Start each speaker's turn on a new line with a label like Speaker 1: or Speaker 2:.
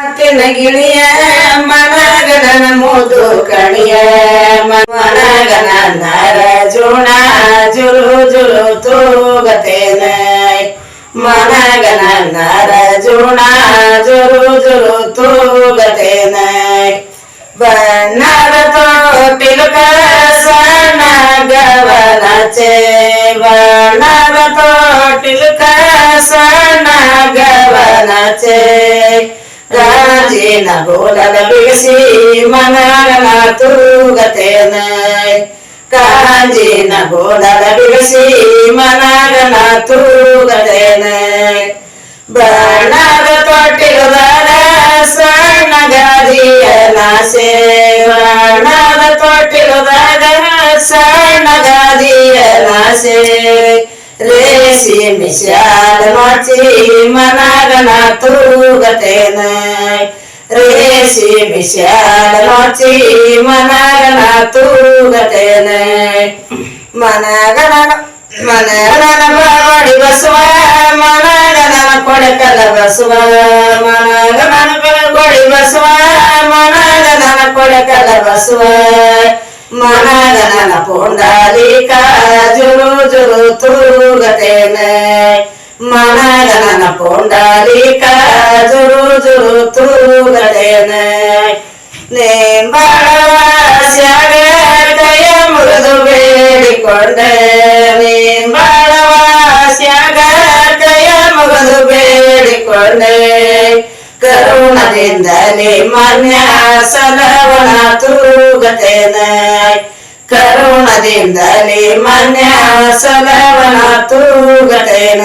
Speaker 1: ಗಿಳಿಯ ಮನಗನ ಮೋದು ಕಣಿಯ ಮನಗನ ನರ ಜೋಣ ಜುರು ಜುರು ತೂಗತೇನ ಮನಗನ ನರ ಜೋಣ ಜುರು ಜುರು ತೂಗತೇನ ಬಣ್ಣದ ತೋಟಿಲುಕ ಸಣ್ಣ ಗವನಚೆ ಬಣ್ಣದ ತೋಟಿಲುಕ ಸಣ್ಣ ಗವನಚೆ ರಾಜಿನ ಗೋಲದ ಬಿಡಿಸಿ ಮನಗನ ತೂಗತೇನ ಕಾಂಜಿನ ಗೋಲದ ಬಿಡಿಸಿ ಮನಗನ ತೂಗತೇನ ಬಣ್ಣದ ತೊಟ್ಟಿಲುದಾಗ ಸಣ್ಣ ಗಾದಿಯ ನಾಸೆ ಬಣ್ಣದ ತೊಟ್ಟಿಲುದಾಗ ಸಣ್ಣ ಗಾದಿಯ ನಾಸೆ ರೇಸಿ ಮಿಶ್ಯಾಲ ಮಾಚಿ ಮನಗನ ತೂಗತೇನ ರೇಸಿ ಮಿಶ್ಯಾಲ ಮಾಚಿ ಮನಗನ ತೂಗತೇನ ಮನಗನ ಮನಗನ ಬಾಡಿ ಬಸವ ಮನಗನ ಕೊಡಕಲ ಬಸವ ಮನಗನ ಕೊಡಿ ಬಸವ ಮನಗನ ಕೊಡಕಲ ಬಸವ ಮನಗನ ಪುಂಡಲಿಕ ಜುರು ಜುರು ತೂಗತೇನ ಮನಗನ ಪುಂಡಲಿಕ ಜುರು ಜುರು ತೂಗತೇನ ನೇಂಬಳವಾಸ್ಯಾಗ ಕೈಯ ಮುರಿದು ಬೇಡಿಕೊಂಡೆ ನೇಂಬಳವಾಸ್ಯಾಗ ಕೈಯ ಮುರಿದು ಬೇಡಿಕೊಂಡೆ ಕರುಣದಿಂದಲೇ ಮನ್ಯ ಸಲವನ ತೂಗತೇನ ಕರುಣದಿಂದಲೇ ಮನ್ಯ ಸಲವನ ತೂಗತೇನ